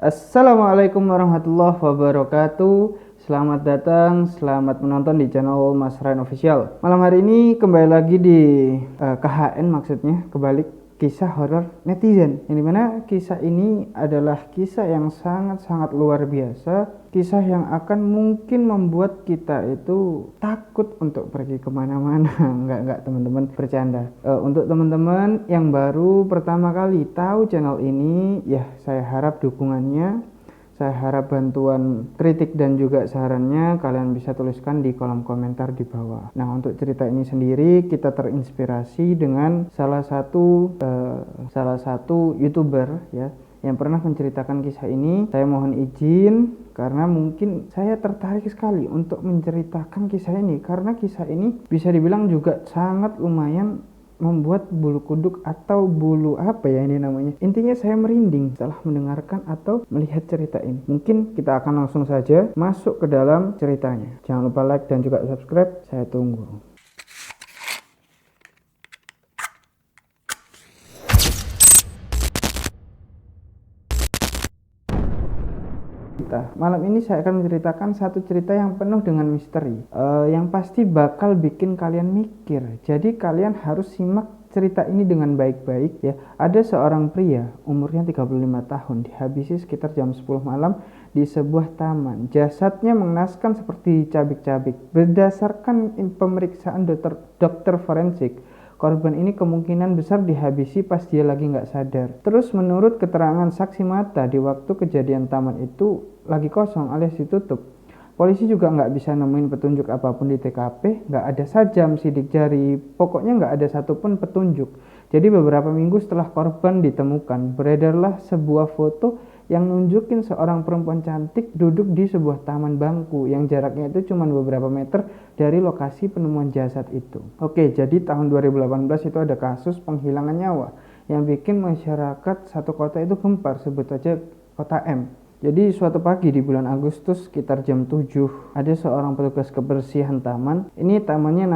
Assalamualaikum warahmatullahi wabarakatuh. Selamat datang, selamat menonton di channel Mas Ryan Official. Malam hari ini kembali lagi di KHN, maksudnya kebalik kisah horor netizen. Yang dimana kisah ini adalah kisah yang sangat-sangat luar biasa. Kisah yang akan mungkin membuat kita itu takut untuk pergi kemana-mana. Enggak teman-teman, bercanda. Untuk teman-teman yang baru pertama kali tahu channel ini, ya saya harap dukungannya, saya harap bantuan, kritik dan juga sarannya kalian bisa tuliskan di kolom komentar di bawah. Nah, untuk cerita ini sendiri kita terinspirasi dengan salah satu YouTuber ya yang pernah menceritakan kisah ini. Saya mohon izin karena mungkin saya tertarik sekali untuk menceritakan kisah ini, karena kisah ini bisa dibilang juga sangat lumayan membuat bulu kuduk atau bulu apa ya ini namanya. Intinya saya merinding setelah mendengarkan atau melihat cerita ini. Mungkin kita akan langsung saja masuk ke dalam ceritanya. Jangan lupa like dan juga subscribe. Saya tunggu. Malam ini saya akan menceritakan satu cerita yang penuh dengan misteri, yang pasti bakal bikin kalian mikir. Jadi kalian harus simak cerita ini dengan baik-baik ya. Ada seorang pria umurnya 35 tahun dihabisi sekitar jam 10 malam di sebuah taman. Jasadnya mengenaskan seperti cabik-cabik. Berdasarkan pemeriksaan dokter forensik, korban ini kemungkinan besar dihabisi pas dia lagi nggak sadar. Terus menurut keterangan saksi mata, di waktu kejadian taman itu lagi kosong alias ditutup. Polisi juga nggak bisa nemuin petunjuk apapun di TKP, nggak ada sajam, sidik jari, pokoknya nggak ada satupun petunjuk. Jadi beberapa minggu setelah korban ditemukan, beredarlah sebuah foto yang nunjukin seorang perempuan cantik duduk di sebuah taman bangku yang jaraknya itu cuma beberapa meter dari lokasi penemuan jasad itu. Oke, jadi tahun 2018 itu ada kasus penghilangan nyawa yang bikin masyarakat satu kota itu gempar, sebut aja kota M. Jadi suatu pagi di bulan Agustus sekitar jam 7 ada seorang petugas kebersihan taman. Ini tamannya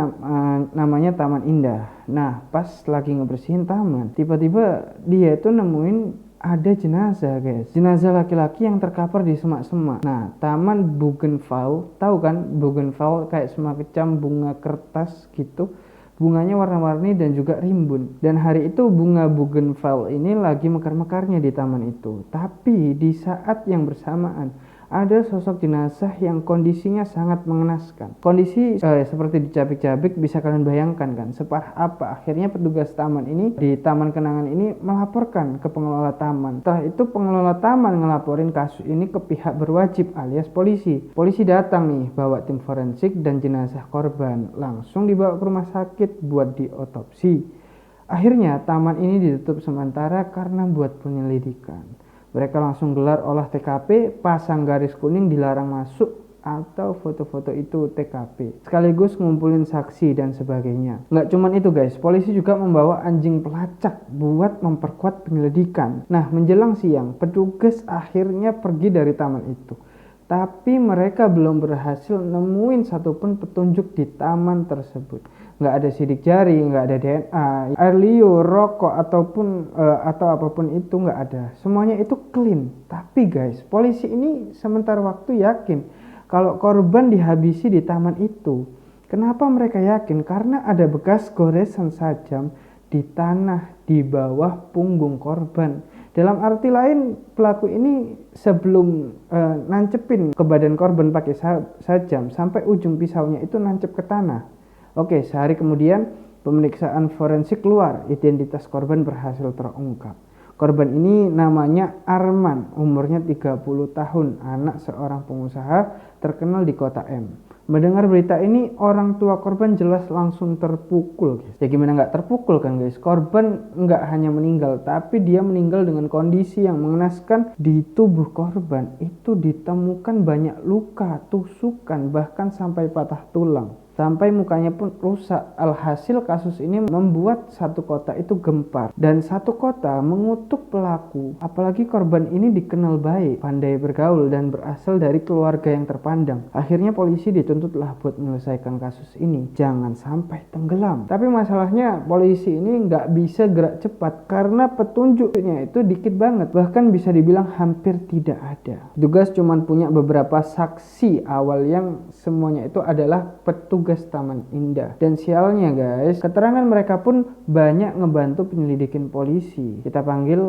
namanya Taman Indah. Nah, pas lagi ngebersihin taman, tiba-tiba dia itu nemuin ada jenazah, guys. Jenazah laki-laki yang terkapar di semak-semak. Nah, Taman Bougainville, tahu kan Bougainville kayak semacam bunga kertas gitu. Bunganya warna-warni dan juga rimbun. Dan hari itu bunga bougainville ini lagi mekar-mekarnya di taman itu. Tapi di saat yang bersamaan ada sosok jenazah yang kondisinya sangat mengenaskan. Kondisi seperti dicabik-cabik, bisa kalian bayangkan kan separah apa. Akhirnya petugas taman ini di taman kenangan ini melaporkan ke pengelola taman. Setelah itu pengelola taman ngelaporin kasus ini ke pihak berwajib alias polisi. Polisi datang nih bawa tim forensik dan jenazah korban langsung dibawa ke rumah sakit buat diotopsi. Akhirnya taman ini ditutup sementara karena buat penyelidikan. Mereka langsung gelar olah TKP, pasang garis kuning dilarang masuk atau foto-foto itu TKP. Sekaligus ngumpulin saksi dan sebagainya. Nggak cuman itu guys, polisi juga membawa anjing pelacak buat memperkuat penyelidikan. Nah, menjelang siang, petugas akhirnya pergi dari taman itu. Tapi mereka belum berhasil nemuin satupun petunjuk di taman tersebut. Nggak ada sidik jari, nggak ada DNA, air liur, rokok atau apapun itu nggak ada. Semuanya itu clean. Tapi guys, polisi ini sementara waktu yakin kalau korban dihabisi di taman itu. Kenapa mereka yakin? Karena ada bekas goresan sajam di tanah di bawah punggung korban. Dalam arti lain, pelaku ini sebelum nancepin ke badan korban pakai sajam, sampai ujung pisaunya itu nancep ke tanah. Oke, sehari kemudian pemeriksaan forensik keluar, identitas korban berhasil terungkap. Korban ini namanya Arman, umurnya 30 tahun, anak seorang pengusaha terkenal di kota M. Mendengar berita ini, orang tua korban jelas langsung terpukul, guys. Ya gimana nggak terpukul kan guys? Korban nggak hanya meninggal, tapi dia meninggal dengan kondisi yang mengenaskan. Di tubuh korban itu ditemukan banyak luka, tusukan, bahkan sampai patah tulang. sampai mukanya pun rusak. Alhasil kasus ini membuat satu kota itu gempar, dan satu kota mengutuk pelaku. Apalagi korban ini dikenal baik, pandai bergaul, dan berasal dari keluarga yang terpandang. Akhirnya polisi dituntutlah buat menyelesaikan kasus ini, jangan sampai tenggelam. Tapi masalahnya polisi ini nggak bisa gerak cepat karena petunjuknya itu dikit banget, bahkan bisa dibilang hampir tidak ada. Petugas cuma punya beberapa saksi awal yang semuanya itu adalah petugas Taman Indah. Dan sialnya guys, keterangan mereka pun banyak ngebantu penyelidikin polisi. Kita panggil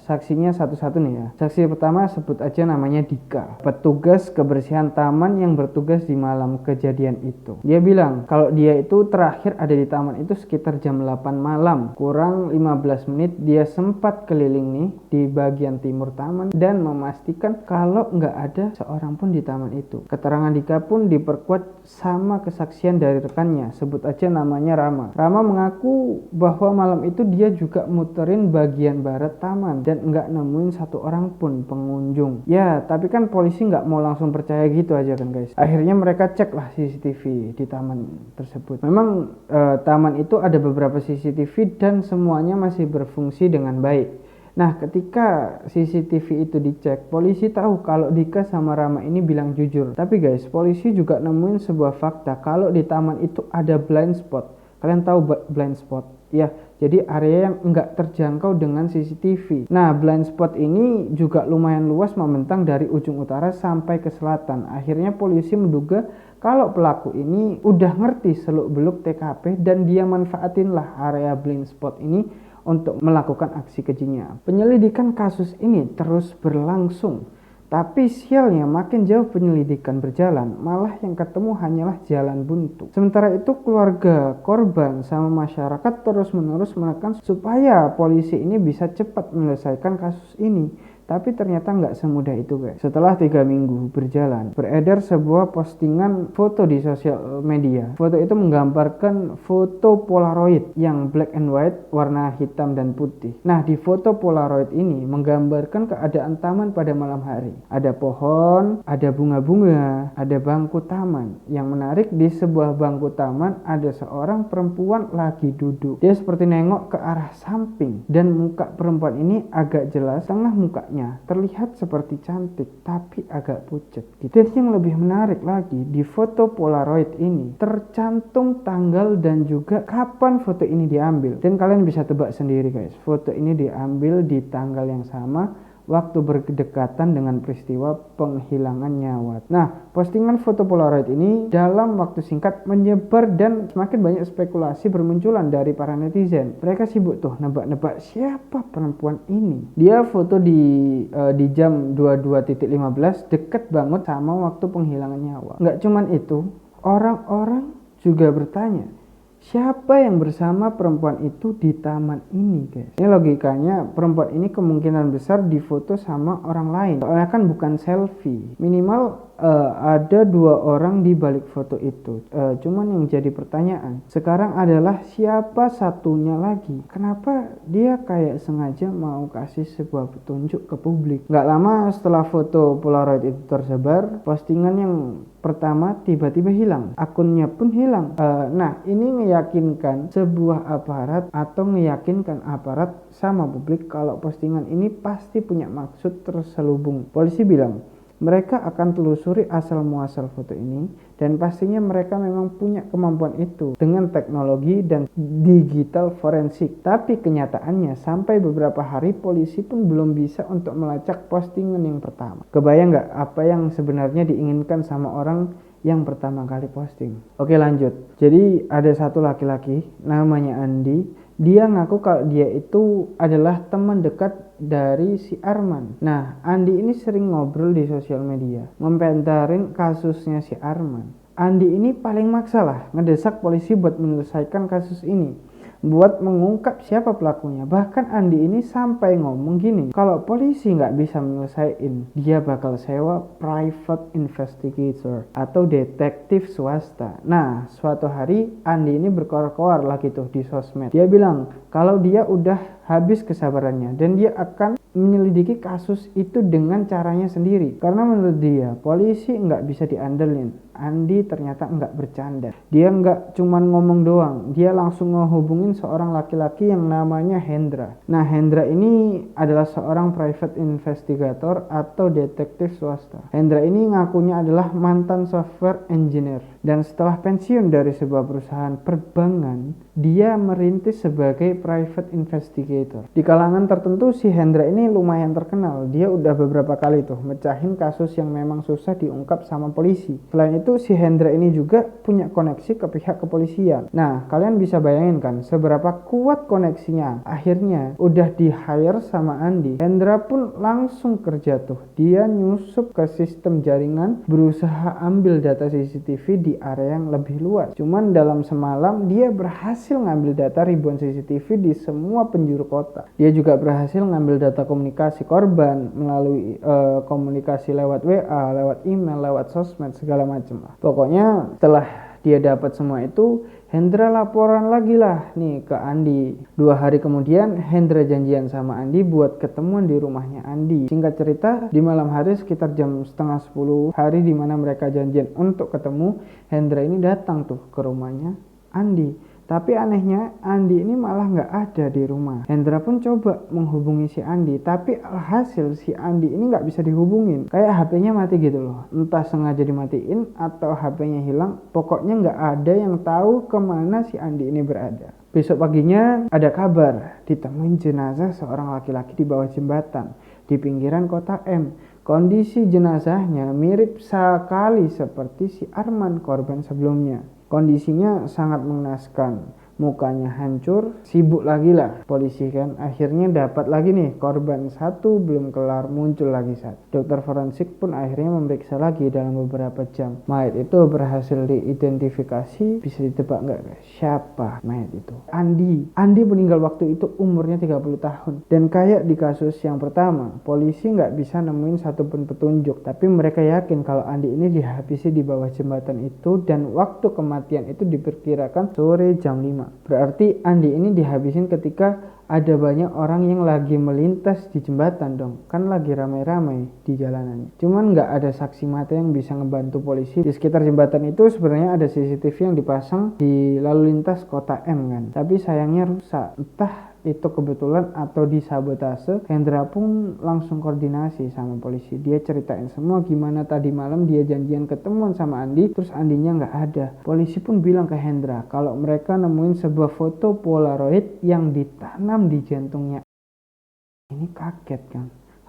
saksinya satu-satu nih ya. Saksi pertama sebut aja namanya Dika, petugas kebersihan taman yang bertugas di malam kejadian itu. Dia bilang kalau dia itu terakhir ada di taman itu sekitar jam 8 malam, kurang 15 menit dia sempat keliling nih di bagian timur taman dan memastikan kalau nggak ada seorang pun di taman itu. Keterangan Dika pun diperkuat sama kesaksian dari rekannya, sebut aja namanya Rama. Rama mengaku bahwa malam itu dia juga muterin bagian barat taman dan nggak nemuin satu orang pun pengunjung. Ya, tapi kan polisi nggak mau langsung percaya gitu aja kan guys. Akhirnya mereka cek lah CCTV di taman tersebut. Memang taman itu ada beberapa CCTV dan semuanya masih berfungsi dengan baik. Nah, ketika CCTV itu dicek, polisi tahu kalau Dika sama Rama ini bilang jujur. Tapi guys, polisi juga nemuin sebuah fakta kalau di taman itu ada blind spot. Kalian tahu blind spot? Ya, jadi area yang enggak terjangkau dengan CCTV. Nah, blind spot ini juga lumayan luas membentang dari ujung utara sampai ke selatan. Akhirnya polisi menduga kalau pelaku ini udah ngerti seluk-beluk TKP dan dia manfaatinlah area blind spot ini untuk melakukan aksi kejinya. Penyelidikan kasus ini terus berlangsung, tapi sialnya makin jauh penyelidikan berjalan, malah yang ketemu hanyalah jalan buntu. Sementara itu keluarga korban sama masyarakat terus-menerus menekan supaya polisi ini bisa cepat menyelesaikan kasus ini. Tapi ternyata nggak semudah itu guys. Setelah 3 minggu berjalan, beredar sebuah postingan foto di sosial media. Foto itu menggambarkan foto Polaroid yang black and white, warna hitam dan putih. Nah, di foto Polaroid ini menggambarkan keadaan taman pada malam hari. Ada pohon, ada bunga-bunga, ada bangku taman. Yang menarik, di sebuah bangku taman ada seorang perempuan lagi duduk. Dia seperti nengok ke arah samping dan muka perempuan ini agak jelas, tengah mukanya terlihat seperti cantik tapi agak pucat gitu. Dan yang lebih menarik lagi, di foto Polaroid ini tercantum tanggal dan juga kapan foto ini diambil. Dan kalian bisa tebak sendiri guys, foto ini diambil di tanggal yang sama waktu berdekatan dengan peristiwa penghilangan nyawa. Nah, postingan foto Polaroid ini dalam waktu singkat menyebar dan semakin banyak spekulasi bermunculan dari para netizen. Mereka sibuk tuh nebak-nebak siapa perempuan ini. Dia foto di jam 22.15 deket banget sama waktu penghilangan nyawa. Nggak cuman itu, orang-orang juga bertanya, siapa yang bersama perempuan itu di taman ini guys? Ini logikanya perempuan ini kemungkinan besar difoto sama orang lain. Soalnya kan bukan selfie. Minimal ada 2 orang di balik foto itu. Cuman yang jadi pertanyaan sekarang adalah siapa satunya lagi? Kenapa dia kayak sengaja mau kasih sebuah petunjuk ke publik? Gak lama setelah foto Polaroid itu tersebar, postingan yang pertama tiba-tiba hilang, akunnya pun hilang. Nah, ini meyakinkan sebuah aparat atau meyakinkan aparat sama publik kalau postingan ini pasti punya maksud terselubung. Polisi bilang mereka akan telusuri asal muasal foto ini dan pastinya mereka memang punya kemampuan itu dengan teknologi dan digital forensik. Tapi kenyataannya sampai beberapa hari polisi pun belum bisa untuk melacak postingan yang pertama. Kebayang nggak apa yang sebenarnya diinginkan sama orang yang pertama kali posting? Oke, lanjut. Jadi ada satu laki-laki namanya Andi. Dia ngaku kalau dia itu adalah teman dekat dari si Arman. Nah, Andi ini sering ngobrol di sosial media, ngomentarin kasusnya si Arman. Andi ini paling maksa lah ngedesak polisi buat menyelesaikan kasus ini, buat mengungkap siapa pelakunya. Bahkan Andi ini sampai ngomong gini, kalau polisi nggak bisa menyelesaikan, dia bakal sewa private investigator atau detektif swasta. Nah, suatu hari Andi ini berkoar-koar lagi tuh di sosmed. Dia bilang kalau dia udah habis kesabarannya dan dia akan menyelidiki kasus itu dengan caranya sendiri. Karena menurut dia polisi nggak bisa diandelin. Andi ternyata nggak bercanda. Dia nggak cuman ngomong doang, dia langsung ngehubungin seorang laki-laki yang namanya Hendra. Nah, Hendra ini adalah seorang private investigator atau detektif swasta. Hendra ini ngakunya adalah mantan software engineer, dan setelah pensiun dari sebuah perusahaan perbankan, dia merintis sebagai private investigator. Di kalangan tertentu si Hendra ini lumayan terkenal. Dia udah beberapa kali tuh mecahin kasus yang memang susah diungkap sama polisi. Selain itu si Hendra ini juga punya koneksi ke pihak kepolisian. Nah, kalian bisa bayangin kan seberapa kuat koneksinya. Akhirnya udah di hire sama Andi. Hendra pun langsung kerja tuh. Dia nyusup ke sistem jaringan, berusaha ambil data CCTV di area yang lebih luas. Cuman dalam semalam dia berhasil ngambil data ribuan CCTV di semua penjuru kota. Dia juga berhasil ngambil data komunikasi korban melalui komunikasi lewat WA, lewat email, lewat sosmed, segala macam lah. Pokoknya setelah dia dapat semua itu, Hendra laporan lagi lah nih ke Andi. 2 hari kemudian Hendra janjian sama Andi buat ketemuan di rumahnya Andi. Singkat cerita, di malam hari sekitar jam setengah 10, hari dimana mereka janjian untuk ketemu, Hendra ini datang tuh ke rumahnya Andi. Tapi anehnya Andi ini malah nggak ada di rumah. Hendra pun coba menghubungi si Andi, tapi alhasil si Andi ini nggak bisa dihubungin. Kayak HP-nya mati gitu loh. Entah sengaja dimatiin atau HP-nya hilang. Pokoknya nggak ada yang tahu kemana si Andi ini berada. Besok paginya ada kabar ditemuin jenazah seorang laki-laki di bawah jembatan di pinggiran kota M. Kondisi jenazahnya mirip sekali seperti si Arman, korban sebelumnya. Kondisinya sangat mengenaskan, mukanya hancur, sibuk lagi lah polisi kan. Akhirnya dapat lagi nih korban satu, belum kelar muncul lagi satu. Dokter forensik pun akhirnya memeriksa lagi dalam beberapa jam. Mayat itu berhasil diidentifikasi. Bisa ditebak nggak guys siapa mayat itu? Andi meninggal waktu itu umurnya 30 tahun. Dan kayak di kasus yang pertama, polisi nggak bisa nemuin satupun petunjuk, tapi mereka yakin kalau Andi ini dihabisi di bawah jembatan itu, dan waktu kematian itu diperkirakan sore jam 5. Berarti Andi ini dihabisin ketika ada banyak orang yang lagi melintas di jembatan dong. Kan lagi ramai-ramai di jalanannya. Cuman nggak ada saksi mata yang bisa ngebantu polisi. Di sekitar jembatan itu sebenarnya ada CCTV yang dipasang di lalu lintas kota M kan. Tapi sayangnya rusak. Entah itu kebetulan atau disabotase. Hendra pun langsung koordinasi sama polisi. Dia ceritain semua gimana tadi malam dia janjian ketemuan sama Andi, terus Andinya nggak ada. Polisi pun bilang ke Hendra kalau mereka nemuin sebuah foto Polaroid yang ditanam di jantungnya. Ini kaget kan?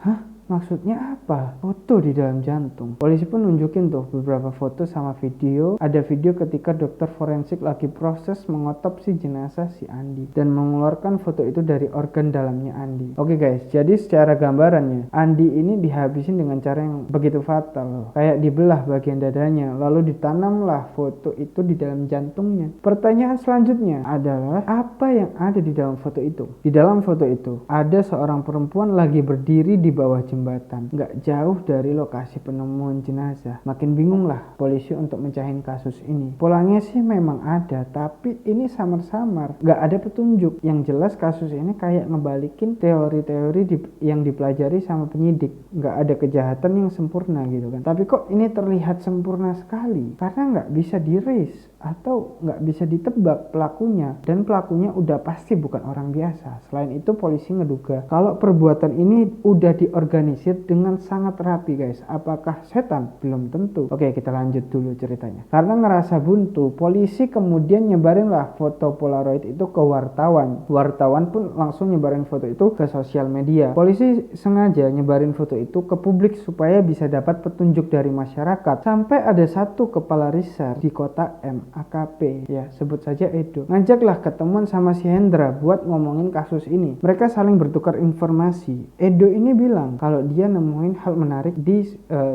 Hah? Maksudnya apa? Foto di dalam jantung. Polisi pun nunjukin tuh beberapa foto sama video. Ada video ketika dokter forensik lagi proses mengotopsi jenazah si Andi dan mengeluarkan foto itu dari organ dalamnya Andi. Oke guys, jadi secara gambarannya Andi ini dihabisin dengan cara yang begitu fatal. Kayak dibelah bagian dadanya, lalu ditanamlah foto itu di dalam jantungnya. Pertanyaan selanjutnya adalah apa yang ada di dalam foto itu? Di dalam foto itu ada seorang perempuan lagi berdiri di bawah jembatan, nggak jauh dari lokasi penemuan jenazah. Makin bingung lah polisi untuk mencahin kasus ini. Polanya sih memang ada, tapi ini samar-samar, nggak ada petunjuk. Yang jelas kasus ini kayak ngebalikin teori-teori yang dipelajari sama penyidik. Nggak ada kejahatan yang sempurna gitu kan. Tapi kok ini terlihat sempurna sekali? Karena nggak bisa di-trace atau nggak bisa ditebak pelakunya, dan pelakunya udah pasti bukan orang biasa. Selain itu polisi ngeduga kalau perbuatan ini udah diorganisir dengan sangat rapi guys. Apakah setan? Belum tentu. Oke, kita lanjut dulu ceritanya. Karena ngerasa buntu, polisi kemudian nyebarin lah foto Polaroid itu ke wartawan. Wartawan pun langsung nyebarin foto itu ke sosial media. Polisi sengaja nyebarin foto itu ke publik supaya bisa dapat petunjuk dari masyarakat. Sampai ada satu kepala riset di kota M, AKP, ya sebut saja Edo, ngajaklah ketemuan sama si Hendra buat ngomongin kasus ini. Mereka saling bertukar informasi. Edo ini bilang kalau dia nemuin hal menarik di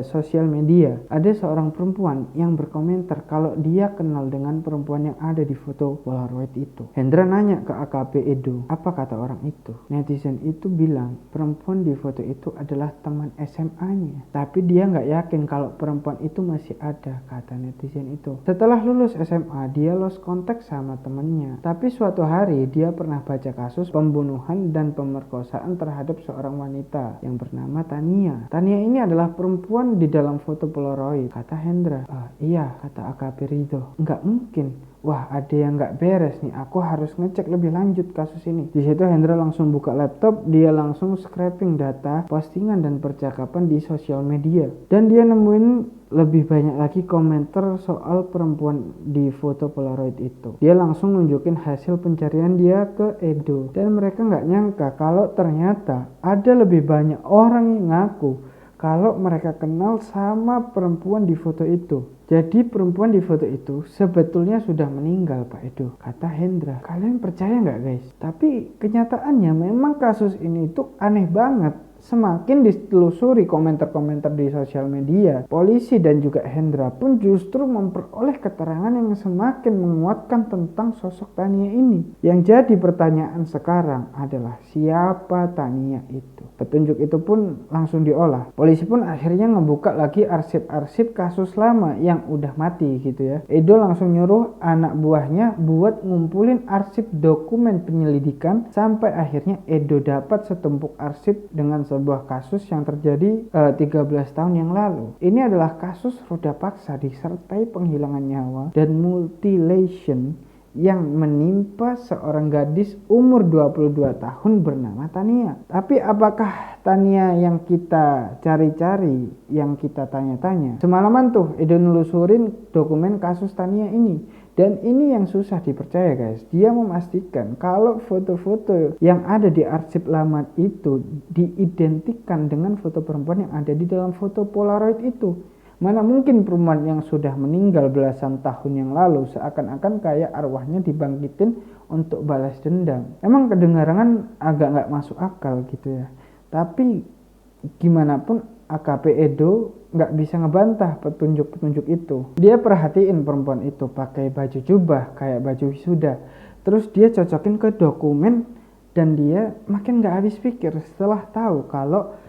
sosial media. Ada seorang perempuan yang berkomentar kalau dia kenal dengan perempuan yang ada di foto Polaroid itu. Hendra nanya ke AKP Edo, apa kata orang itu? Netizen itu bilang perempuan di foto itu adalah teman SMA-nya. Tapi dia nggak yakin kalau perempuan itu masih ada, kata netizen itu. Setelah lulus SMA, dia lost kontak sama temennya. Tapi suatu hari dia pernah baca kasus pembunuhan dan pemerkosaan terhadap seorang wanita yang bernama bernama Tania. Tania ini adalah perempuan di dalam foto Polaroid, kata Hendra. Iya, kata AKP Ridho. Nggak mungkin. Wah, ada yang nggak beres nih. Aku harus ngecek lebih lanjut kasus ini. Di situ Hendra langsung buka laptop, dia langsung scraping data, postingan dan percakapan di sosial media. Dan dia nemuin lebih banyak lagi komentar soal perempuan di foto Polaroid itu. Dia langsung nunjukin hasil pencarian dia ke Edo. Dan mereka nggak nyangka kalau ternyata ada lebih banyak orang yang ngaku kalau mereka kenal sama perempuan di foto itu. Jadi perempuan di foto itu sebetulnya sudah meninggal, Pak Edo, kata Hendra. Kalian percaya nggak, guys? Tapi kenyataannya memang kasus ini tuh aneh banget. Semakin ditelusuri komentar-komentar di sosial media, polisi dan juga Hendra pun justru memperoleh keterangan yang semakin menguatkan tentang sosok Tania ini. Yang jadi pertanyaan sekarang adalah siapa Tania itu? Petunjuk itu pun langsung diolah. Polisi pun akhirnya ngebuka lagi arsip-arsip kasus lama yang udah mati gitu ya. Edo langsung nyuruh anak buahnya buat ngumpulin arsip dokumen penyelidikan sampai akhirnya Edo dapat setumpuk arsip dengan sebuah kasus yang terjadi 13 tahun yang lalu. Ini adalah kasus roda paksa disertai penghilangan nyawa dan mutilation yang menimpa seorang gadis umur 22 tahun bernama Tania. Tapi apakah Tania yang kita cari-cari, yang kita tanya-tanya? Semalaman tuh Edo nelusurin dokumen kasus Tania ini. Dan ini yang susah dipercaya, guys. Dia memastikan kalau foto-foto yang ada di arsip lama itu diidentikan dengan foto perempuan yang ada di dalam foto Polaroid itu. Mana mungkin perempuan yang sudah meninggal belasan tahun yang lalu seakan-akan kayak arwahnya dibangkitin untuk balas dendam. Emang kedengaran agak nggak masuk akal gitu ya. Tapi gimana pun AKP Edo nggak bisa ngebantah petunjuk-petunjuk itu. Dia perhatiin perempuan itu pakai baju jubah kayak baju wisuda. Terus dia cocokin ke dokumen dan dia makin nggak habis pikir setelah tahu kalau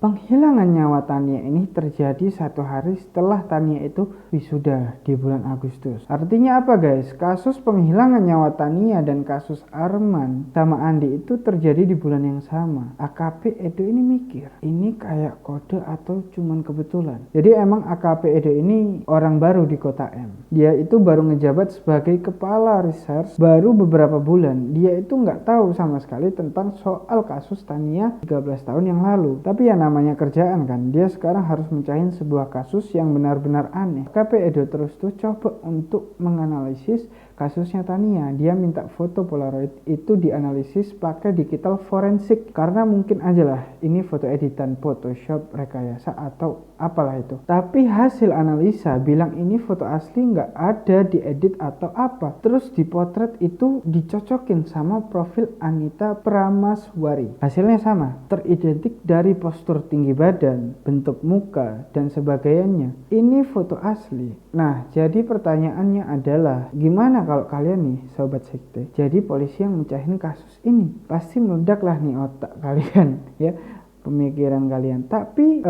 penghilangan nyawa Tania ini terjadi 1 hari setelah Tania itu wisuda di bulan Agustus. Artinya apa, guys? Kasus penghilangan nyawa Tania dan kasus Arman sama Andi itu terjadi di bulan yang sama. AKP Edo ini mikir, ini kayak kode atau cuman kebetulan. Jadi emang AKP Edo ini orang baru di Kota M. Dia itu baru ngejabat sebagai kepala research baru beberapa bulan. Dia itu nggak tahu sama sekali tentang soal kasus Tania 13 tahun yang lalu. Tapi ya namanya kerjaan kan, dia sekarang harus mencahin sebuah kasus yang benar-benar aneh. AKP Edo terus tuh coba untuk menganalisis kasusnya Tania. Dia minta foto Polaroid itu dianalisis pakai digital forensik karena mungkin aja lah ini foto editan Photoshop rekayasa atau apalah itu. Tapi hasil analisa bilang ini foto asli nggak ada diedit atau apa. Terus dipotret itu dicocokin sama profil Anita Pramaswari. Hasilnya sama, teridentik dari postur tinggi badan, bentuk muka, dan sebagainya. Ini foto asli. Nah, jadi pertanyaannya adalah, gimana kalau kalian nih, Sobat Sekte, jadi polisi yang mecahin kasus ini? Pasti meledak lah nih otak kalian, ya, pemikiran kalian. Tapi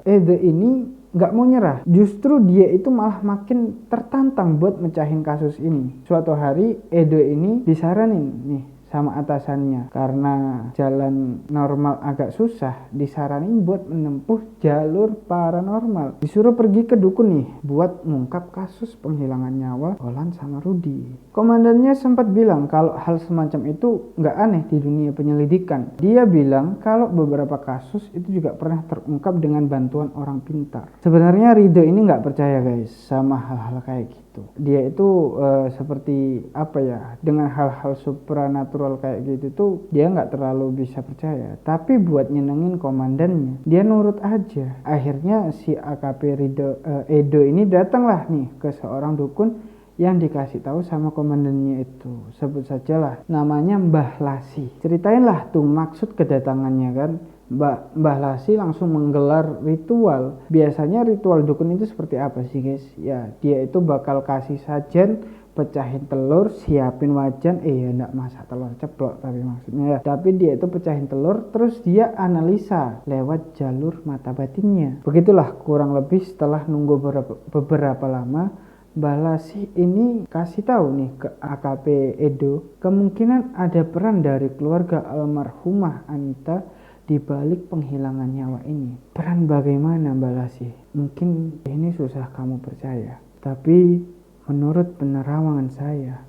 Edo ini nggak mau nyerah. Justru dia itu malah makin tertantang buat mecahin kasus ini. Suatu hari Edo ini disaranin nih sama atasannya karena jalan normal agak susah, disaranin buat menempuh jalur paranormal. Disuruh pergi ke dukun nih buat mengungkap kasus penghilangan nyawa Olan sama Rudy. Komandannya sempat bilang kalau hal semacam itu nggak aneh di dunia penyelidikan. Dia bilang kalau beberapa kasus itu juga pernah terungkap dengan bantuan orang pintar. Sebenarnya Ridho ini nggak percaya, guys, sama hal-hal kayak gitu. Dia itu seperti apa ya, dengan hal-hal supranatural kayak gitu tuh dia nggak terlalu bisa percaya. Tapi buat nyenengin komandannya, dia nurut aja. Akhirnya si AKP Edo ini datanglah nih ke seorang dukun yang dikasih tahu sama komandannya itu. Sebut sajalah namanya Mbah Lasi. Ceritainlah tuh maksud kedatangannya kan. Mbah Lasi langsung menggelar ritual. Biasanya ritual dukun itu seperti apa sih, guys? Ya, dia itu bakal kasih sajen, pecahin telur, siapin wajan, ya enggak masak telur ceplok tapi maksudnya ya. Tapi dia itu pecahin telur, terus dia analisa lewat jalur mata batinnya. Begitulah kurang lebih. Setelah nunggu beberapa lama, Mbah Lasi ini kasih tahu nih ke AKP Edo, kemungkinan ada peran dari keluarga almarhumah Anita di balik penghilangan nyawa ini. Peran bagaimana Mbak Lasih? Mungkin ini susah kamu percaya, tapi menurut penerawangan saya,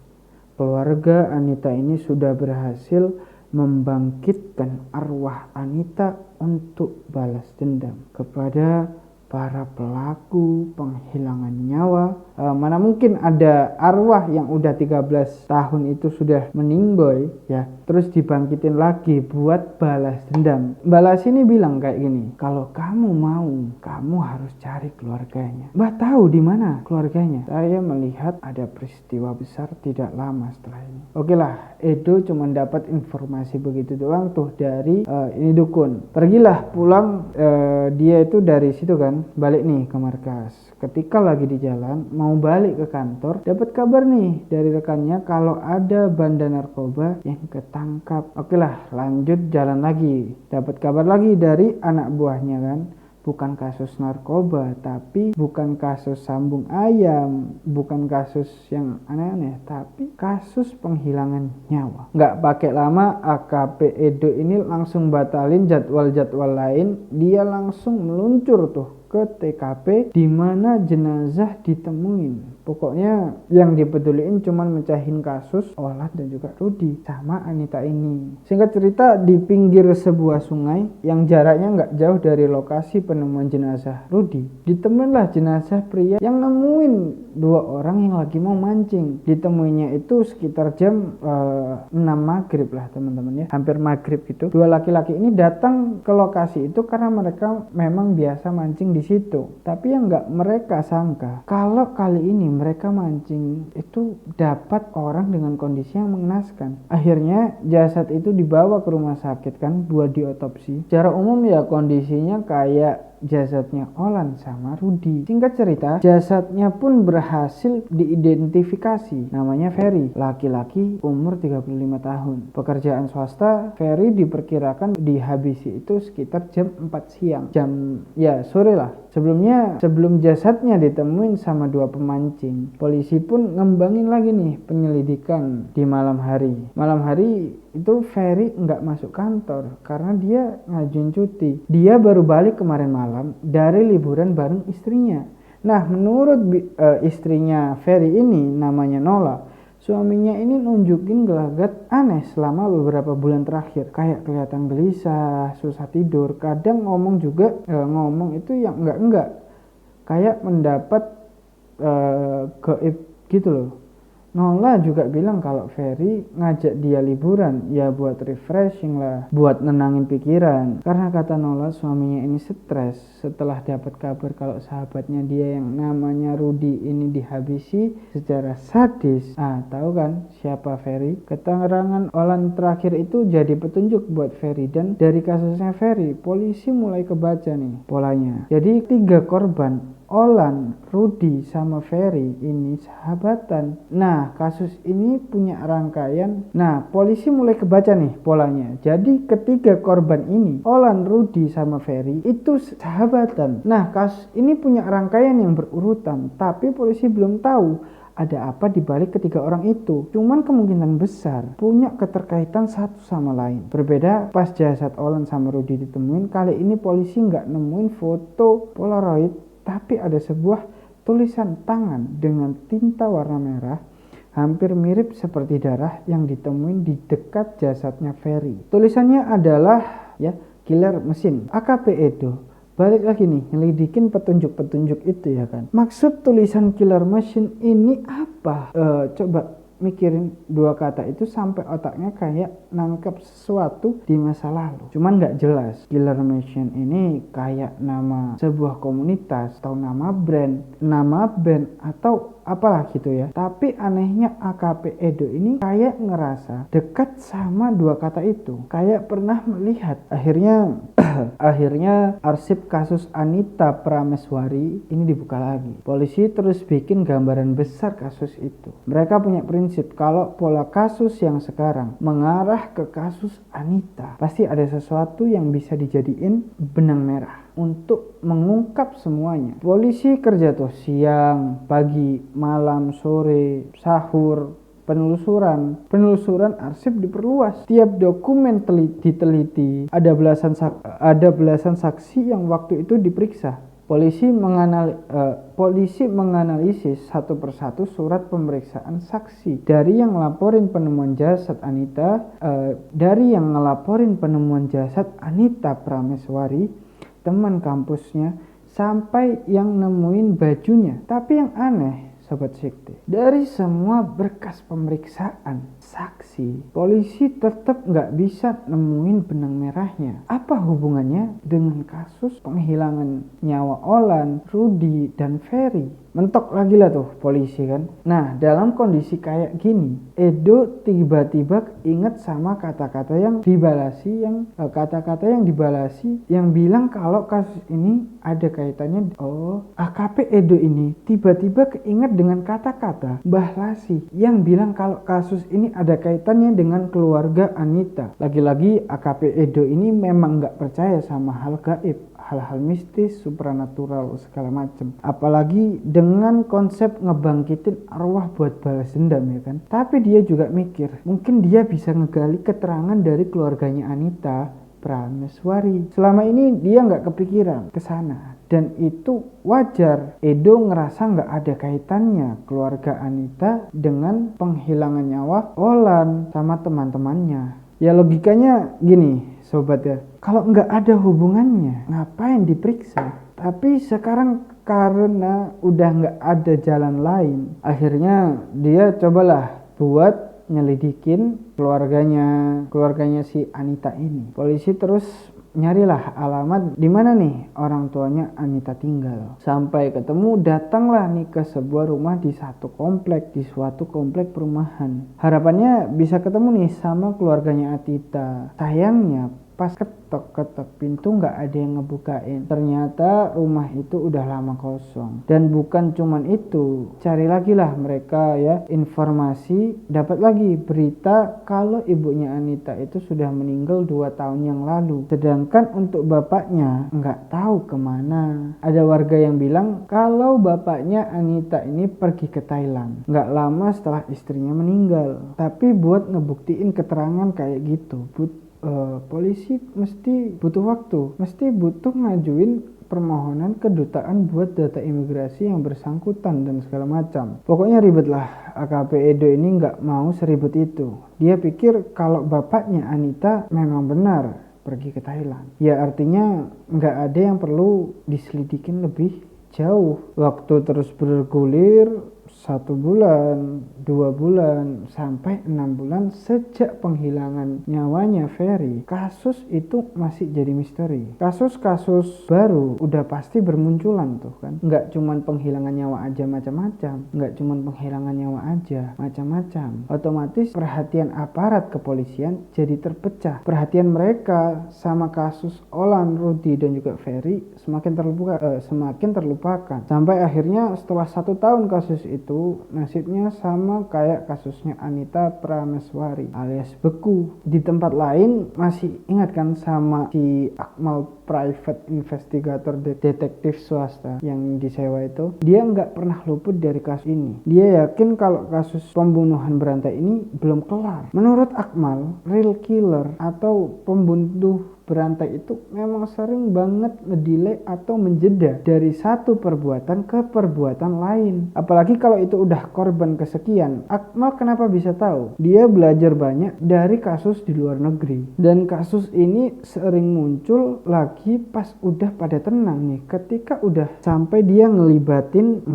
keluarga Anita ini sudah berhasil membangkitkan arwah Anita untuk balas dendam kepada para pelaku penghilangan nyawa. Mana mungkin ada arwah yang udah 13 tahun itu sudah meninggoy ya, terus dibangkitin lagi buat balas dendam. Mbak Lasih ini bilang kayak gini, kalau kamu mau, kamu harus cari keluarganya. Mbak tahu di mana keluarganya? Saya melihat ada peristiwa besar tidak lama setelah ini. Oke lah, Edo cuma dapat informasi begitu doang tuh dari ini dukun. Pergilah pulang, dia itu dari situ kan, balik nih ke markas. Ketika lagi di jalan mau balik ke kantor, dapat kabar nih dari rekannya kalau ada bandar narkoba yang ketangkap. Oke lah, lanjut jalan lagi, dapat kabar lagi dari anak buahnya kan. Bukan kasus narkoba, tapi bukan kasus sambung ayam, bukan kasus yang aneh-aneh, tapi kasus penghilangan nyawa. Nggak pakai lama, AKP Edo ini langsung batalin jadwal-jadwal lain. Dia langsung meluncur tuh ke TKP di mana jenazah ditemuin. Pokoknya yang dipeduliin cuman mecahin kasus Olan dan juga Rudy sama Anita ini. Singkat cerita, di pinggir sebuah sungai yang jaraknya nggak jauh dari lokasi penemuan jenazah Rudy, ditemuinlah jenazah pria yang nemuin 2 orang yang lagi mau mancing. Ditemuinya itu sekitar jam 6 maghrib lah teman-teman ya, hampir maghrib gitu. 2 laki-laki ini datang ke lokasi itu karena mereka memang biasa mancing di situ. Tapi yang nggak mereka sangka, kalau kali ini mereka mancing itu dapat orang dengan kondisi yang mengenaskan. Akhirnya jasad itu dibawa ke rumah sakit kan buat diotopsi. Secara umum ya kondisinya kayak jasadnya Olan sama Rudy. Singkat cerita, jasadnya pun berhasil diidentifikasi. Namanya Ferry, laki-laki umur 35 tahun. Pekerjaan swasta. Ferry diperkirakan dihabisi itu sekitar jam 4 siang. Sore lah. Sebelum jasadnya ditemuin sama 2 pemancing, polisi pun ngembangin lagi nih penyelidikan di malam hari. Malam hari itu Ferry nggak masuk kantor karena dia ngajuin cuti. Dia baru balik kemarin malam dari liburan bareng istrinya. Nah, menurut istrinya Ferry ini namanya Nola, suaminya ini nunjukin gelagat aneh selama beberapa bulan terakhir. Kayak kelihatan gelisah, susah tidur. Kadang ngomong juga, ngomong itu yang enggak. Kayak mendapat gaib gitu loh. Nola juga bilang kalau Ferry ngajak dia liburan ya buat refreshing lah, buat nenangin pikiran. Karena kata Nola, suaminya ini stres setelah dapat kabar kalau sahabatnya dia yang namanya Rudy ini dihabisi secara sadis. Tahu kan siapa Ferry? Keterangan Olan terakhir itu jadi petunjuk buat Ferry, dan dari kasusnya Ferry, polisi mulai kebaca nih polanya. Jadi 3 korban, Olan, Rudy, sama Ferry ini sahabatan. Nah, kasus ini punya rangkaian. Nah, polisi mulai kebaca nih polanya. Jadi ketiga korban ini, Olan, Rudy, sama Ferry itu sahabatan. Nah, kasus ini punya rangkaian yang berurutan, tapi polisi belum tahu ada apa di balik ketiga orang itu. Cuman kemungkinan besar punya keterkaitan satu sama lain. Berbeda pas jasad Olan sama Rudy ditemuin, kali ini polisi nggak nemuin foto Polaroid, tapi ada sebuah tulisan tangan dengan tinta warna merah hampir mirip seperti darah yang ditemuin di dekat jasadnya Ferry. Tulisannya adalah killer mesin. AKP Edo balik lagi nih nyelidikin petunjuk-petunjuk itu ya kan. Maksud tulisan killer machine ini apa? Coba mikirin 2 kata itu sampai otaknya kayak nangkep sesuatu di masa lalu. Cuman nggak jelas. Killer Machine ini kayak nama sebuah komunitas atau nama band atau apalah gitu ya. Tapi anehnya AKP Edo ini kayak ngerasa dekat sama 2 kata itu. Kayak pernah melihat. Akhirnya arsip kasus Anita Prameswari ini dibuka lagi. Polisi terus bikin gambaran besar kasus itu. Mereka punya prinsip kalau pola kasus yang sekarang mengarah ke kasus Anita, pasti ada sesuatu yang bisa dijadiin benang merah untuk mengungkap semuanya. Polisi kerja tuh siang, pagi, malam, sore, sahur, Penelusuran arsip diperluas. Tiap dokumen diteliti. Ada belasan saksi yang waktu itu diperiksa. Polisi menganalisis satu persatu surat pemeriksaan saksi dari yang ngelaporin penemuan jasad Anita Prameswari, teman kampusnya, sampai yang nemuin bajunya. Tapi yang aneh, Sobat Sekte, dari semua berkas pemeriksaan saksi, polisi tetap nggak bisa nemuin benang merahnya. Apa hubungannya dengan kasus penghilangan nyawa Olan, Rudy, dan Ferry? Mentok lagi lah tuh polisi kan. Nah, dalam kondisi kayak gini, Edo tiba-tiba inget sama kata-kata yang dibalasi yang bilang kalau kasus ini ada kaitannya. AKP Edo ini tiba-tiba keinget dengan kata-kata Mbah Lasi yang bilang kalau kasus ini ada kaitannya dengan keluarga Anita. Lagi-lagi AKP Edo ini memang nggak percaya sama hal gaib, hal-hal mistis, supranatural, segala macem. Apalagi dengan konsep ngebangkitin arwah buat balas dendam ya kan. Tapi dia juga mikir, mungkin dia bisa ngegali keterangan dari keluarganya Anita Prameswari. Selama ini dia nggak kepikiran ke sana. Dan itu wajar. Edo ngerasa nggak ada kaitannya keluarga Anita dengan penghilangan nyawa Olan sama teman-temannya. Ya logikanya gini sobat ya, kalau nggak ada hubungannya ngapain diperiksa? Tapi sekarang karena udah nggak ada jalan lain, akhirnya dia cobalah buat nyelidikin keluarganya si Anita ini. Polisi terus nyarilah alamat di mana nih orang tuanya Anita tinggal. Sampai ketemu, datanglah nih ke sebuah rumah di suatu komplek perumahan. Harapannya bisa ketemu nih sama keluarganya Anita. Sayangnya pas ketok pintu nggak ada yang ngebukain. Ternyata rumah itu udah lama kosong. Dan bukan cuman itu, cari lagi lah mereka ya informasi, dapat lagi berita kalau ibunya Anita itu sudah meninggal 2 tahun yang lalu. Sedangkan untuk bapaknya nggak tahu kemana. Ada warga yang bilang kalau bapaknya Anita ini pergi ke Thailand nggak lama setelah istrinya meninggal. Tapi buat ngebuktiin keterangan kayak gitu, polisi mesti butuh ngajuin permohonan kedutaan buat data imigrasi yang bersangkutan dan segala macam. Pokoknya ribet lah. AKP Edo ini nggak mau seribet itu. Dia pikir kalau bapaknya Anita memang benar pergi ke Thailand. Ya artinya nggak ada yang perlu diselidikin lebih jauh. Waktu terus bergulir, 1 bulan, 2 bulan, sampai 6 bulan sejak penghilangan nyawanya Ferry. Kasus itu masih jadi misteri. Kasus-kasus baru udah pasti bermunculan tuh kan. Nggak cuman penghilangan nyawa aja macam-macam. Otomatis perhatian aparat kepolisian jadi terpecah. Perhatian mereka sama kasus Olan, Rudy, dan juga Ferry semakin terlupakan. Sampai akhirnya setelah 1 tahun kasus itu, nasibnya sama kayak kasusnya Anita Prameswari alias beku. Di tempat lain masih ingat kan sama si Akmal, private investigator, detektif swasta yang disewa itu? Dia nggak pernah luput dari kasus ini. Dia yakin kalau kasus pembunuhan berantai ini belum kelar. Menurut Akmal, real killer atau pembunuh berantai itu memang sering banget ngedelay atau menjeda dari satu perbuatan ke perbuatan lain. Apalagi kalau itu udah korban kesekian. Akmal kenapa bisa tahu? Dia belajar banyak dari kasus di luar negeri. Dan kasus ini sering muncul lagi pas udah pada tenang nih. Ketika udah sampai dia ngelibatin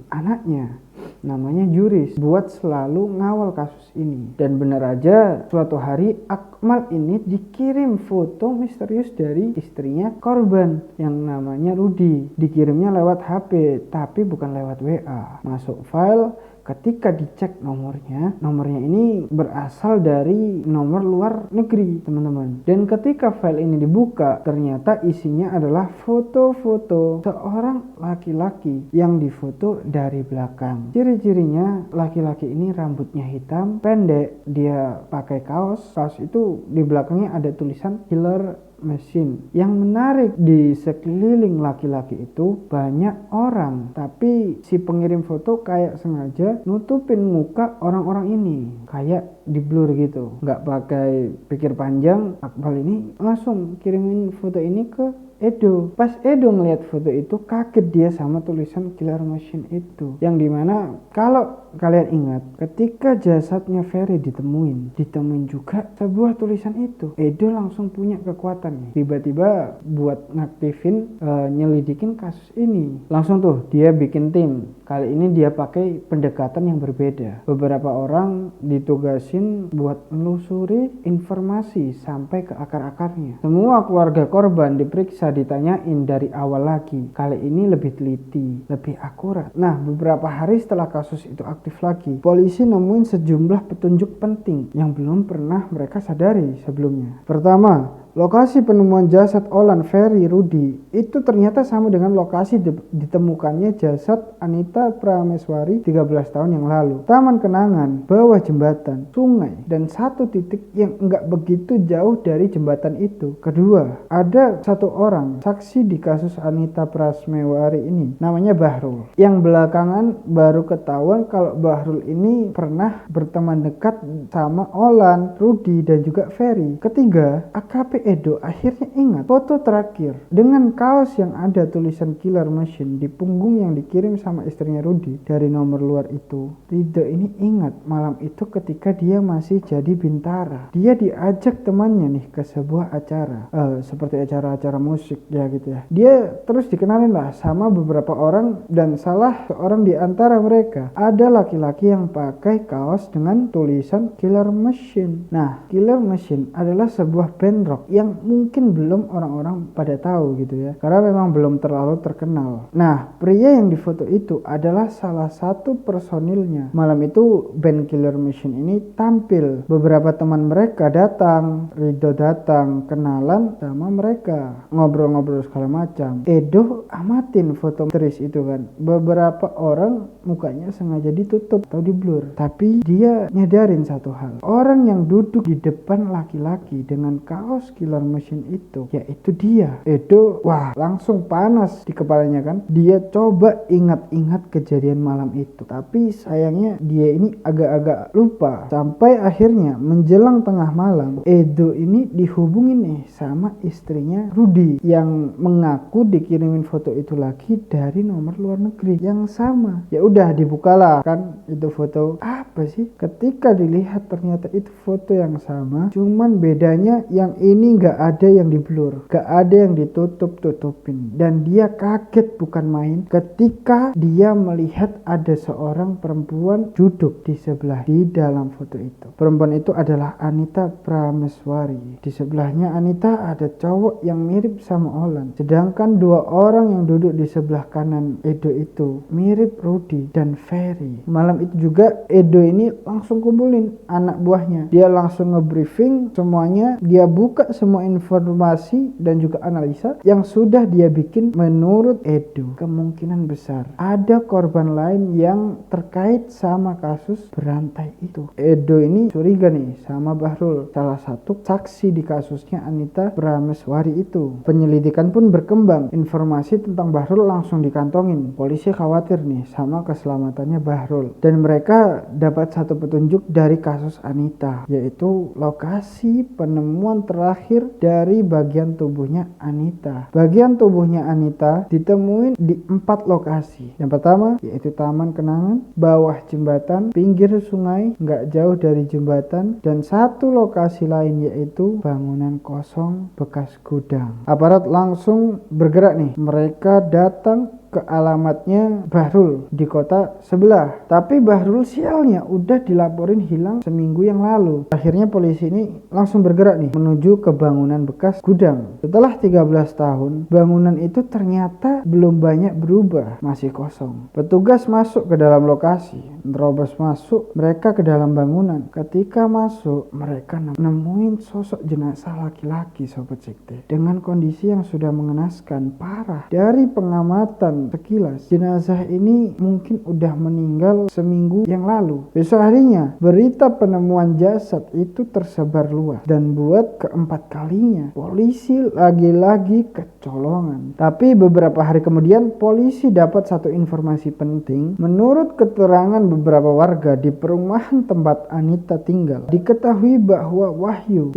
anaknya, namanya Juris, buat selalu ngawal kasus ini. Dan benar aja suatu hari Akmal ini dikirim foto misterius dari istrinya korban yang namanya Rudy. Dikirimnya lewat HP tapi bukan lewat WA. Masuk file, ketika dicek nomornya ini berasal dari nomor luar negeri, teman-teman. Dan ketika file ini dibuka, ternyata isinya adalah foto-foto seorang laki-laki yang difoto dari belakang. Ciri-cirinya, laki-laki ini rambutnya hitam, pendek, dia pakai kaos itu di belakangnya ada tulisan Killer machine. Yang menarik di sekeliling laki-laki itu banyak orang, tapi si pengirim foto kayak sengaja nutupin muka orang-orang ini, kayak di blur gitu, nggak pakai pikir panjang. Akmal ini langsung kirimin foto ini ke Edo. Pas Edo ngeliat foto itu kaget dia sama tulisan Killer Machine itu, yang dimana kalau kalian ingat ketika jasadnya Ferry ditemuin juga sebuah tulisan itu. Edo langsung punya kekuatan nih, tiba-tiba buat ngaktifin nyelidikin kasus ini. Langsung tuh dia bikin tim. Kali ini dia pakai pendekatan yang berbeda. Beberapa orang ditugasin buat menelusuri informasi sampai ke akar-akarnya. Semua keluarga korban diperiksa, ditanyain dari awal lagi. Kali ini lebih teliti, lebih akurat. Nah, beberapa hari setelah kasus itu aktif lagi, polisi nemuin sejumlah petunjuk penting yang belum pernah mereka sadari sebelumnya. Pertama, lokasi penemuan jasad Olan, Ferry, Rudy itu ternyata sama dengan lokasi ditemukannya jasad Anita Prameswari 13 tahun yang lalu. Taman kenangan, bawah jembatan, sungai, dan satu titik yang enggak begitu jauh dari jembatan itu. Kedua, ada satu orang saksi di kasus Anita Prameswari ini, namanya Bahrul, yang belakangan baru ketahuan kalau Bahrul ini pernah berteman dekat sama Olan, Rudy, dan juga Ferry. Ketiga, AKP Edo akhirnya ingat foto terakhir dengan kaos yang ada tulisan Killer Machine di punggung yang dikirim sama istrinya Rudy dari nomor luar itu. Rido ini ingat malam itu ketika dia masih jadi bintara. Dia diajak temannya nih ke sebuah acara, seperti acara-acara musik ya gitu ya. Dia terus dikenalin lah sama beberapa orang, dan salah seorang di antara mereka ada laki-laki yang pakai kaos dengan tulisan Killer Machine. Nah, Killer Machine adalah sebuah band rock yang mungkin belum orang-orang pada tahu gitu ya, karena memang belum terlalu terkenal. Nah, pria yang difoto itu adalah salah satu personilnya. Malam itu band Killer Machine ini tampil. Beberapa teman mereka datang, Rido datang, kenalan sama mereka, ngobrol-ngobrol segala macam. Edo amatin foto teris itu kan. Beberapa orang mukanya sengaja ditutup atau di blur, tapi dia nyadarin satu hal. Orang yang duduk di depan laki-laki dengan kaos Killer Machine itu, yaitu dia. Edo, wah, langsung panas di kepalanya kan. Dia coba ingat-ingat kejadian malam itu, tapi sayangnya dia ini agak-agak lupa. Sampai akhirnya menjelang tengah malam, Edo ini dihubungin nih sama istrinya Rudy, yang mengaku dikirimin foto itu lagi dari nomor luar negeri yang sama. Ya udah, dibukalah kan itu foto. Apa sih? Ketika dilihat ternyata itu foto yang sama, cuman bedanya yang ini nggak ada yang di blur, nggak ada yang ditutup-tutupin. Dan dia kaget bukan main ketika dia melihat ada seorang perempuan duduk di sebelah di dalam foto itu. Perempuan itu adalah Anita Prameswari. Di sebelahnya Anita ada cowok yang mirip sama Olan, sedangkan dua orang yang duduk di sebelah kanan Edo itu mirip Rudy dan Ferry. Malam itu juga Edo ini langsung kumpulin anak buahnya. Dia langsung ngebriefing semuanya, dia buka semua informasi dan juga analisa yang sudah dia bikin. Menurut Edo, kemungkinan besar ada korban lain yang terkait sama kasus berantai itu. Edo ini curiga nih sama Bahrul, salah satu saksi di kasusnya Anita Prameswari itu. Penyelidikan pun berkembang. Informasi tentang Bahrul langsung dikantongin. Polisi khawatir nih sama keselamatannya Bahrul, dan mereka dapat satu petunjuk dari kasus Anita, yaitu lokasi penemuan terakhir dari bagian tubuhnya Anita. Bagian tubuhnya Anita ditemuin di 4 lokasi. Yang pertama yaitu taman kenangan, bawah jembatan, pinggir sungai nggak jauh dari jembatan, dan satu lokasi lain yaitu bangunan kosong bekas gudang. Aparat langsung bergerak nih. Mereka datang ke alamatnya Bahrul di kota sebelah. Tapi Bahrul sialnya udah dilaporin hilang seminggu yang lalu. Akhirnya polisi ini langsung bergerak nih menuju ke bangunan bekas gudang. Setelah 13 tahun, bangunan itu ternyata belum banyak berubah, masih kosong. Petugas masuk ke dalam lokasi, terobos masuk mereka ke dalam bangunan. Ketika masuk, mereka nemuin sosok jenazah laki-laki, sobat sekte, dengan kondisi yang sudah mengenaskan parah. Dari pengamatan pengetahuan sekilas, jenazah ini mungkin udah meninggal seminggu yang lalu. Besok harinya, berita penemuan jasad itu tersebar luas. Dan buat keempat kalinya, polisi lagi-lagi kecolongan. Tapi beberapa hari kemudian, polisi dapat satu informasi penting. Menurut keterangan beberapa warga di perumahan tempat Anita tinggal, diketahui bahwa Wahyu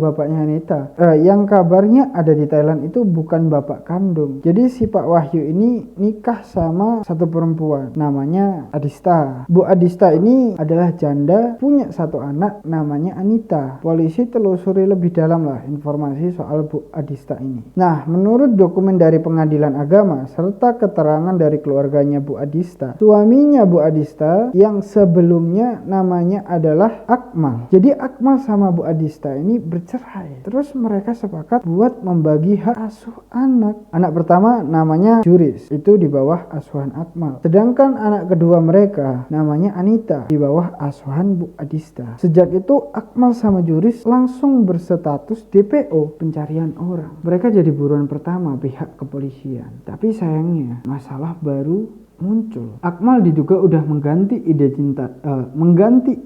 bapaknya Anita, yang kabarnya ada di Thailand itu bukan bapak kandung. Jadi si Pak Wahyu ini nikah sama satu perempuan namanya Adista. Bu Adista ini adalah janda, punya satu anak namanya Anita. Polisi telusuri lebih dalam lah informasi soal Bu Adista ini. Nah, menurut dokumen dari pengadilan agama serta keterangan dari keluarganya Bu Adista, suaminya Bu Adista yang sebelumnya namanya adalah Akmal. Jadi Akmal sama Bu Adista ini bercerai. Terus mereka sepakat buat membagi hak asuh anak. Anak pertama namanya Juris, itu di bawah asuhan Akmal. Sedangkan anak kedua mereka namanya Anita, di bawah asuhan Bu Adista. Sejak itu Akmal sama Juris langsung berstatus DPO, pencarian orang. Mereka jadi buruan pertama pihak kepolisian. Tapi sayangnya masalah baru muncul. Akmal diduga udah mengganti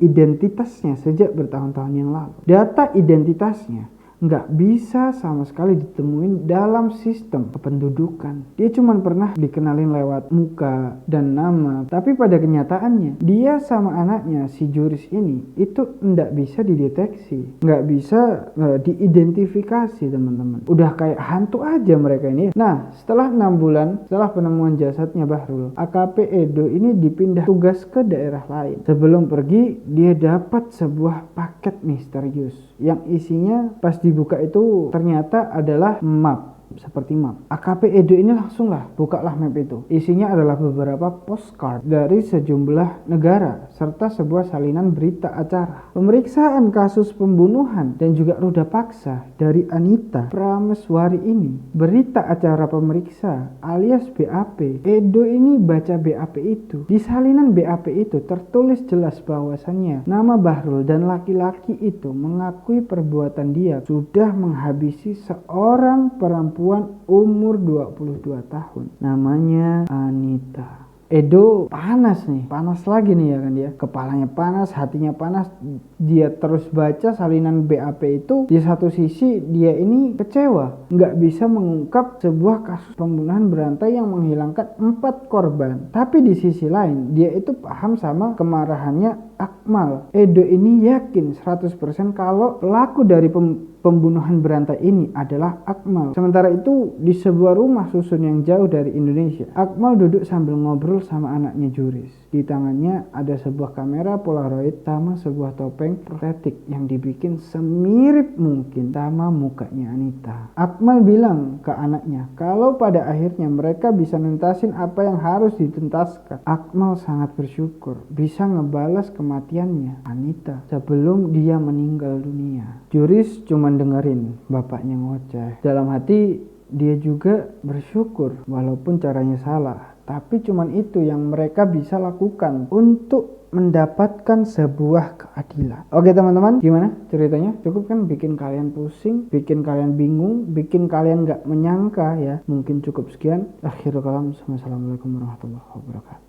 identitasnya sejak bertahun-tahun yang lalu. Data identitasnya nggak bisa sama sekali ditemuin dalam sistem kependudukan. Dia cuma pernah dikenalin lewat muka dan nama, tapi pada kenyataannya dia sama anaknya si Juris ini itu nggak bisa dideteksi, nggak bisa diidentifikasi teman-teman. Udah kayak hantu aja mereka ini. Nah, setelah 6 bulan setelah penemuan jasadnya Bahrul, AKP Edo ini dipindah tugas ke daerah lain. Sebelum pergi, dia dapat sebuah paket misterius yang isinya pas dibuka itu ternyata adalah map, seperti map. AKP Edo ini langsung lah bukalah map itu. Isinya adalah beberapa postcard dari sejumlah negara serta sebuah salinan berita acara. Pemeriksaan kasus pembunuhan dan juga ruda paksa dari Anita Prameswari ini. Berita acara pemeriksa alias BAP. Edo ini baca BAP itu. Di salinan BAP itu tertulis jelas bahwasannya nama Bahrul dan laki-laki itu mengakui perbuatan dia sudah menghabisi seorang perempuan umur 22 tahun. Namanya Anita. Edo panas lagi nih ya kan dia. Kepalanya panas, hatinya panas. Dia terus baca salinan BAP itu. Di satu sisi dia ini kecewa, nggak bisa mengungkap sebuah kasus pembunuhan berantai yang menghilangkan 4 korban. Tapi di sisi lain dia itu paham sama kemarahannya Akmal. Edo ini yakin 100% kalau pelaku dari pembunuhan berantai ini adalah Akmal. Sementara itu di sebuah rumah susun yang jauh dari Indonesia, Akmal duduk sambil ngobrol sama anaknya Juris. Di tangannya ada sebuah kamera Polaroid sama sebuah topeng protetik yang dibikin semirip mungkin sama mukanya Anita. Akmal bilang ke anaknya kalau pada akhirnya mereka bisa nuntasin apa yang harus dituntaskan. Akmal sangat bersyukur bisa ngebalas kematiannya Anita sebelum dia meninggal dunia. Juris cuma dengerin bapaknya ngoceh. Dalam hati dia juga bersyukur walaupun caranya salah. Tapi cuman itu yang mereka bisa lakukan untuk mendapatkan sebuah keadilan. Oke teman-teman, gimana ceritanya? Cukup kan bikin kalian pusing, bikin kalian bingung, bikin kalian gak menyangka ya. Mungkin cukup sekian. Akhirul kalam. Wassalamualaikum warahmatullahi wabarakatuh.